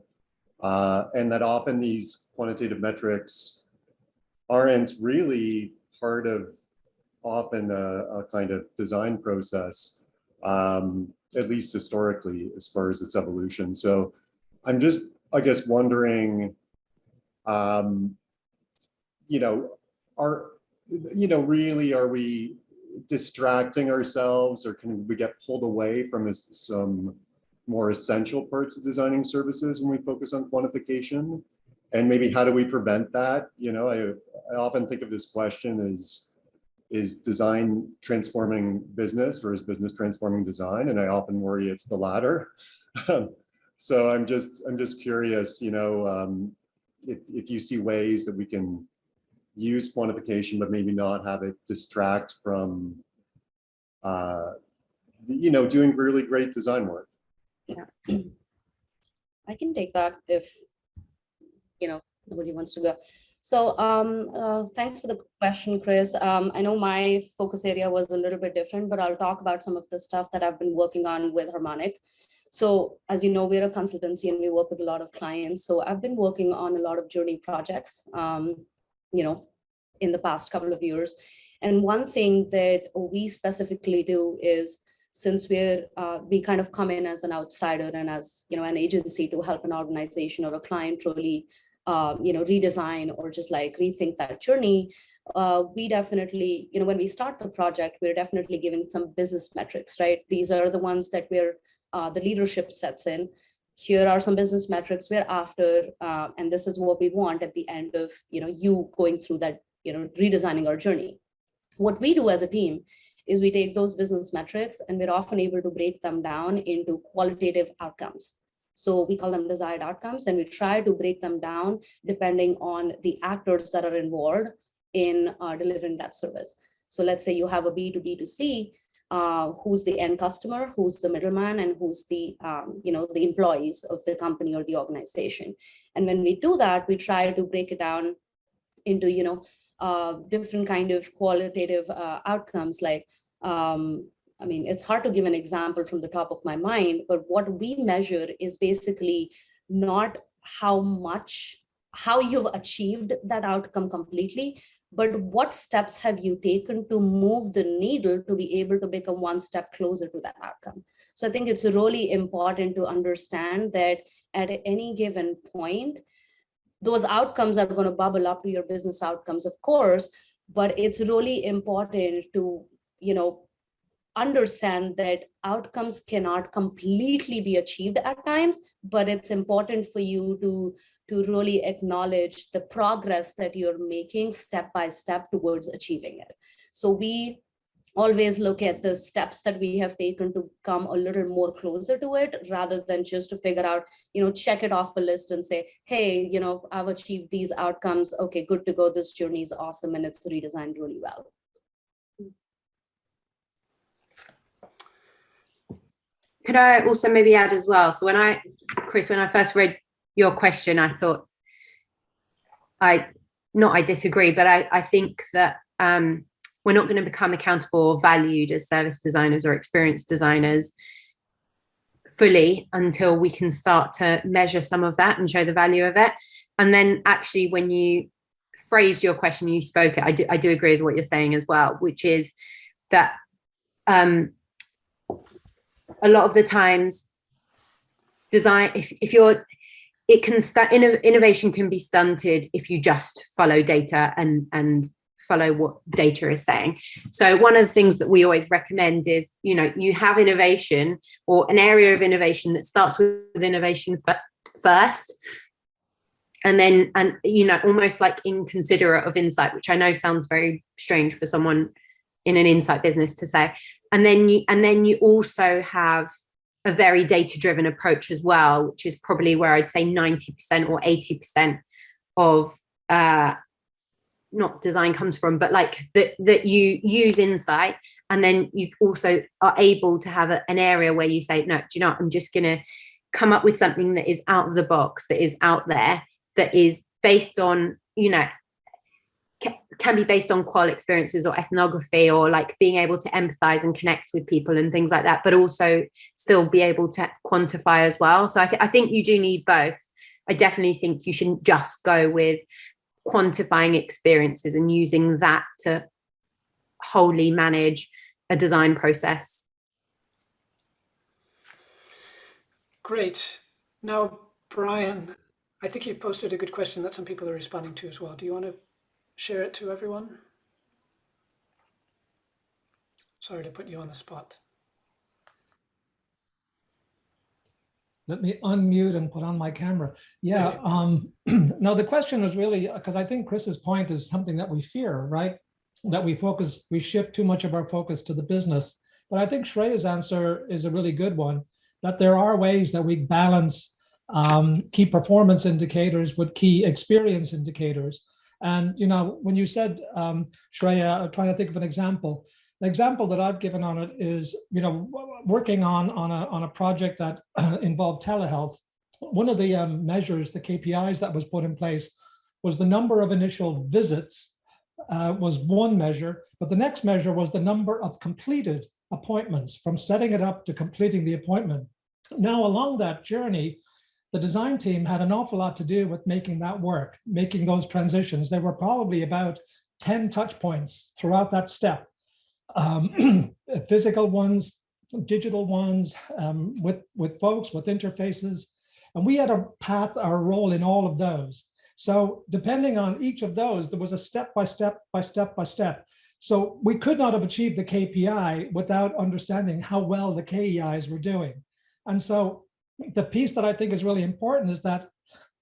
And that often these quantitative metrics aren't really part of often a kind of design process, at least historically, as far as its evolution. So I'm just, I guess, wondering, really, are we distracting ourselves, or can we get pulled away from some more essential parts of designing services when we focus on quantification? And maybe how do we prevent that? I often think of this question as, is design transforming business, or is business transforming design? And I often worry it's the latter. So I'm just curious, if you see ways that we can use quantification, but maybe not have it distract from, doing really great design work. Yeah, I can take that if nobody wants to go. So thanks for the question, Chris. I know my focus area was a little bit different, but I'll talk about some of the stuff that I've been working on with Harmonic. So as you know, we're a consultancy and we work with a lot of clients. So I've been working on a lot of journey projects, in the past couple of years. And one thing that we specifically do is, since we kind of come in as an outsider and as an agency to help an organization or a client really redesign or just like rethink that journey, we definitely, when we start the project, we're definitely giving some business metrics, right? These are the ones that the leadership sets in. Here are some business metrics we're after, and this is what we want at the end of you going through that, redesigning our journey. What we do as a team is we take those business metrics and we're often able to break them down into qualitative outcomes. So we call them desired outcomes, and we try to break them down depending on the actors that are involved in delivering that service. So let's say you have a B2B2C, who's the end customer, who's the middleman, and who's the the employees of the company or the organization. And when we do that, we try to break it down into different kind of qualitative outcomes, like I mean, it's hard to give an example from the top of my mind, but what we measure is basically not how you've achieved that outcome completely, but what steps have you taken to move the needle to be able to become one step closer to that outcome. So I think it's really important to understand that at any given point, those outcomes are going to bubble up to your business outcomes, of course, but it's really important to, understand that outcomes cannot completely be achieved at times, but it's important for you to really acknowledge the progress that you're making step by step towards achieving it. So we always look at the steps that we have taken to come a little more closer to it, rather than just to figure out, check it off the list and say, hey, I've achieved these outcomes. Okay, good to go. This journey is awesome and it's redesigned really well. Could I also maybe add as well? So Chris, when I first read your question, I thought, I disagree, but I think that we're not going to become accountable or valued as service designers or experience designers fully until we can start to measure some of that and show the value of it. And then actually, when you phrased your question, you spoke it, I do agree with what you're saying as well, which is that a lot of the times design, innovation can be stunted if you just follow data and follow what data is saying. So one of the things that we always recommend is, you have innovation or an area of innovation that starts with innovation first, and then, almost like inconsiderate of insight, which I know sounds very strange for someone in an insight business to say. And then you also have a very data-driven approach as well, which is probably where I'd say 90% or 80% of not design comes from, but like that you use insight. And then you also are able to have an area where you say, no, do you know what? I'm just going to come up with something that is out of the box, that is out there, that is based on, can be based on qual experiences or ethnography, or like being able to empathize and connect with people and things like that, but also still be able to quantify as well. So I think you do need both. I definitely think you shouldn't just go with quantifying experiences and using that to wholly manage a design process. Great. Now, Brian, I think you've posted a good question that some people are responding to as well. Do you want to share it to everyone? Sorry to put you on the spot. Let me unmute and put on my camera. Yeah, no, the question was really, because I think Chris's point is something that we fear, right? That we shift too much of our focus to the business. But I think Shreya's answer is a really good one, that there are ways that we balance key performance indicators with key experience indicators. And, when you said, Shreya, I'm trying to think of an example. The example that I've given on it is, working on a project that involved telehealth. One of the measures, the KPIs that was put in place, was the number of initial visits was one measure, but the next measure was the number of completed appointments, from setting it up to completing the appointment. Now, along that journey, the design team had an awful lot to do with making that work, making those transitions. There were probably about 10 touch points throughout that step. Physical ones, digital ones, with folks, with interfaces. And we had our role in all of those. So depending on each of those, there was a step by step. So we could not have achieved the KPI without understanding how well the KEIs were doing. And so the piece that I think is really important is that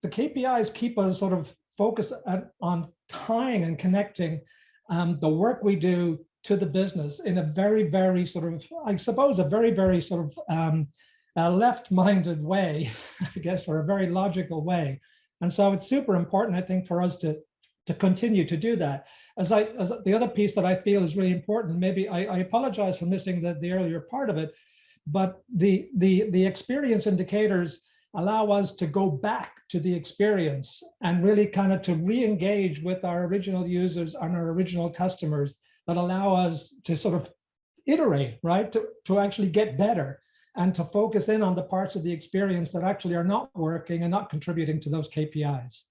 the KPIs keep us sort of focused on tying and connecting the work we do to the business in a very, very sort of, I suppose, a very, very sort of left-minded way, I guess, or a very logical way. And so it's super important, I think, for us to continue to do that. As the other piece that I feel is really important, maybe I apologize for missing the earlier part of it, but the experience indicators allow us to go back to the experience and really kind of to re-engage with our original users and our original customers, that allow us to sort of iterate, right? To actually get better and to focus in on the parts of the experience that actually are not working and not contributing to those KPIs.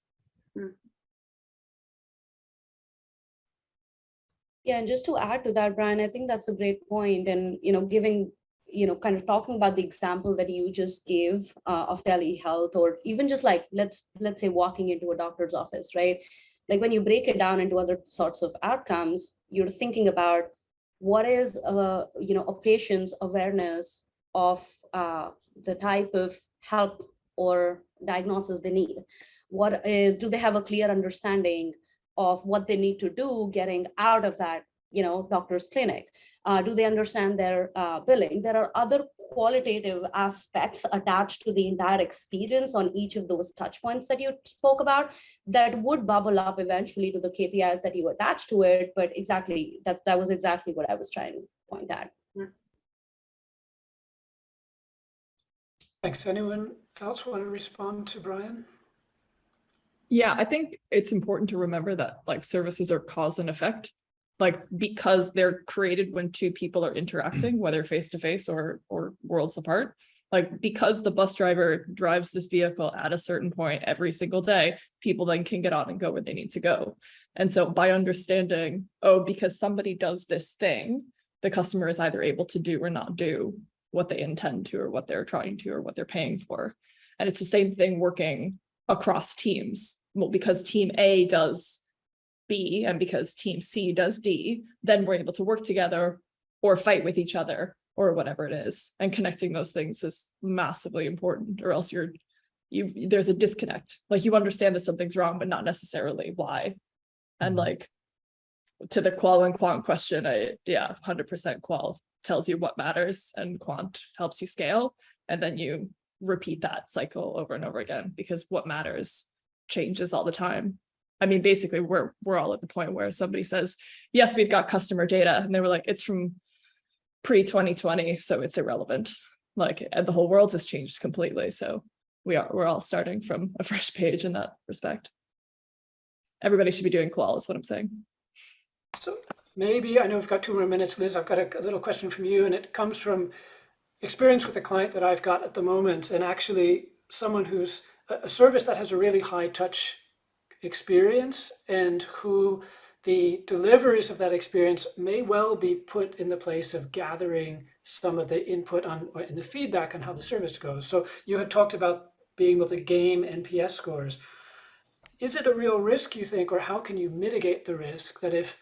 Yeah, and just to add to that, Brian, I think that's a great point. And, giving, kind of talking about the example that you just gave of telehealth, or even just like, let's say walking into a doctor's office, right? Like when you break it down into other sorts of outcomes, you're thinking about what is, a patient's awareness of the type of help or diagnosis they need. Do they have a clear understanding of what they need to do getting out of that, doctor's clinic? Do they understand their billing? There are other qualitative aspects attached to the entire experience on each of those touch points that you spoke about that would bubble up eventually to the KPIs that you attach to it. But exactly, that was exactly what I was trying to point at. Thanks. Anyone else want to respond to Brian? Yeah, I think it's important to remember that like services are cause and effect, like because they're created when two people are interacting, whether face to face or worlds apart. Like because the bus driver drives this vehicle at a certain point every single day, people then can get on and go where they need to go. And so by understanding, oh, because somebody does this thing, the customer is either able to do or not do what they intend to, or what they're trying to, or what they're paying for. And it's the same thing working across teams. Well, because team A does B and because team C does D, then we're able to work together or fight with each other or whatever it is. And connecting those things is massively important, or else there's a disconnect. Like you understand that something's wrong, but not necessarily why. And like to the qual and quant question, 100% qual tells you what matters and quant helps you scale. And then you repeat that cycle over and over again, because what matters changes all the time. I mean, basically we're all at the point where somebody says, yes, we've got customer data, and they were like, it's from pre-2020, so it's irrelevant. Like, and the whole world has changed completely. So we're all starting from a fresh page in that respect. Everybody should be doing qual is what I'm saying. So maybe, I know we've got 2 more minutes, Liz, I've got a little question from you, and it comes from experience with a client that I've got at the moment, and actually someone who's a service that has a really high touch experience, and who the deliveries of that experience may well be put in the place of gathering some of the input on or in the feedback on how the service goes. So you had talked about being able to game NPS scores. Is it a real risk, you think, or how can you mitigate the risk that if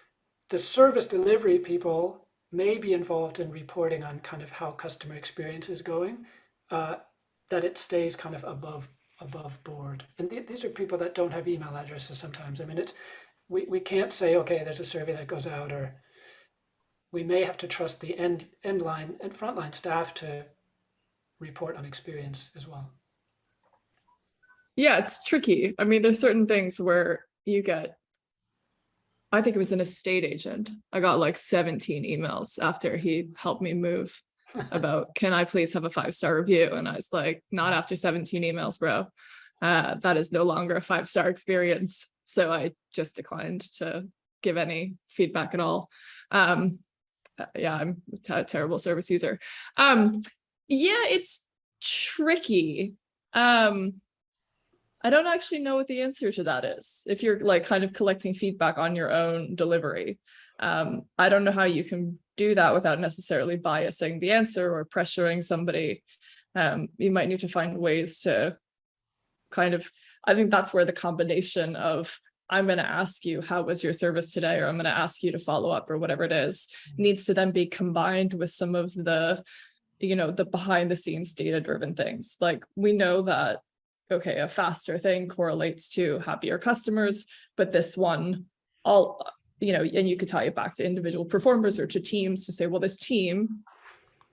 the service delivery people may be involved in reporting on kind of how customer experience is going, that it stays kind of above board? And these are people that don't have email addresses sometimes. I mean, we can't say, okay, there's a survey that goes out, or we may have to trust the end line and frontline staff to report on experience as well. Yeah, it's tricky. I mean, there's certain things where you get, I think it was an estate agent. I got like 17 emails after he helped me move about, can I please have a 5-star review? And I was like, not after 17 emails, bro. That is no longer a 5-star experience. So I just declined to give any feedback at all. I'm a terrible service user. Yeah, it's tricky. I don't actually know what the answer to that is. If you're like kind of collecting feedback on your own delivery, I don't know how you can do that without necessarily biasing the answer or pressuring somebody. You might need to find ways to kind of, I think that's where the combination of I'm going to ask you, how was your service today? Or I'm going to ask you to follow up or whatever it is, needs to then be combined with some of the, the behind the scenes data driven things. Like we know that, okay, a faster thing correlates to happier customers, but this one, and you could tie it back to individual performers or to teams to say, well, this team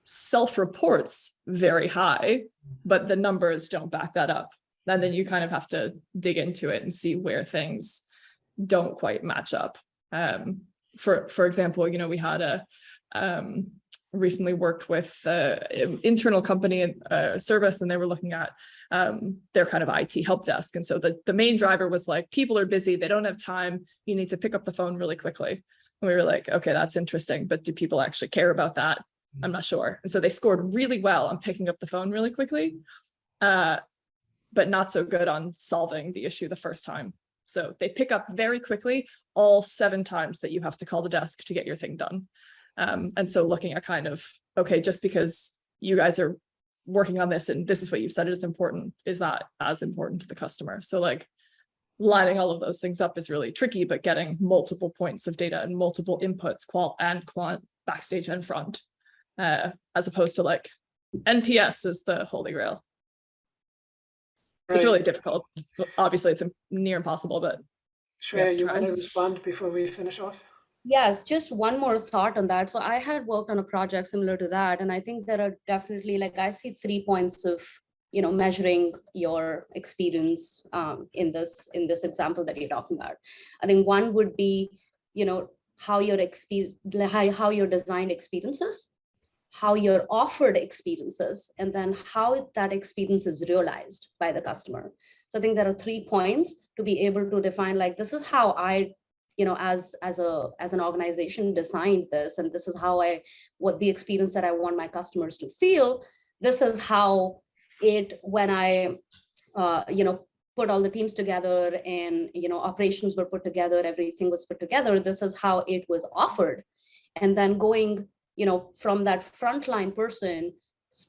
self-reports very high, but the numbers don't back that up. And then you kind of have to dig into it and see where things don't quite match up. For example, we had recently worked with an internal company service, and they were looking at their kind of IT help desk. And so the main driver was like, people are busy, they don't have time, you need to pick up the phone really quickly. And we were like, okay, that's interesting, but do people actually care about that? I'm not sure. And so they scored really well on picking up the phone really quickly, but not so good on solving the issue the first time. So they pick up very quickly all 7 times that you have to call the desk to get your thing done. And so looking at kind of, okay, just because you guys are working on this and this is what you've said is important, is that as important to the customer? So like lining all of those things up is really tricky, but getting multiple points of data and multiple inputs, qual and quant, backstage and front, as opposed to like NPS is the holy grail. It's really difficult. Obviously, it's near impossible, but Shreya, you want to respond before we finish off? Yes, just one more thought on that. So I had worked on a project similar to that, and I think there are definitely, like, I see 3 points of, you know, measuring your experience in this example that you're talking about. I think one would be, you know, how your experience, how your design experiences, how your offered experiences, and then how that experience is realized by the customer. So I think there are 3 points to be able to define, like, this is how I, you know, as an organization designed this, and this is how what the experience that I want my customers to feel. This is how it, when I, you know, put all the teams together and, you know, operations were put together, everything was put together, this is how it was offered. And then going, you know, from that frontline person,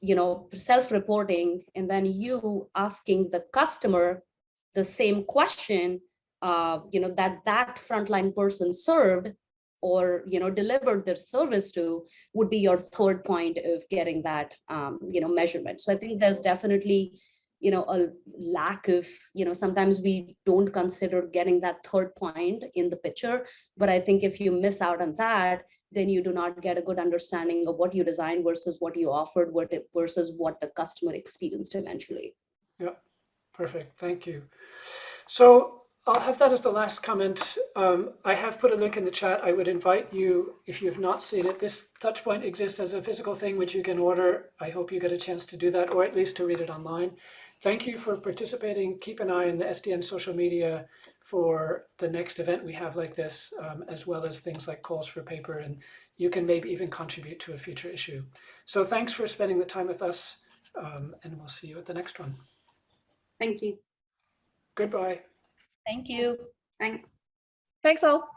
you know, self-reporting, and then you asking the customer the same question, you know, that frontline person served or, you know, delivered their service to, would be your 3rd point of getting that, you know, measurement. So I think there's definitely, you know, a lack of, you know, sometimes we don't consider getting that 3rd point in the picture. But I think if you miss out on that, then you do not get a good understanding of what you designed versus what you offered, versus what the customer experienced eventually. Yeah, perfect. Thank you. So I'll have that as the last comment. I have put a link in the chat. I would invite you, if you've not seen it, this Touchpoint exists as a physical thing which you can order. I hope you get a chance to do that, or at least to read it online. Thank you for participating. Keep an eye on the SDN social media for the next event we have like this, as well as things like calls for paper, and you can maybe even contribute to a future issue. So thanks for spending the time with us, and we'll see you at the next one. Thank you. Goodbye. Thank you. Thanks. Thanks all.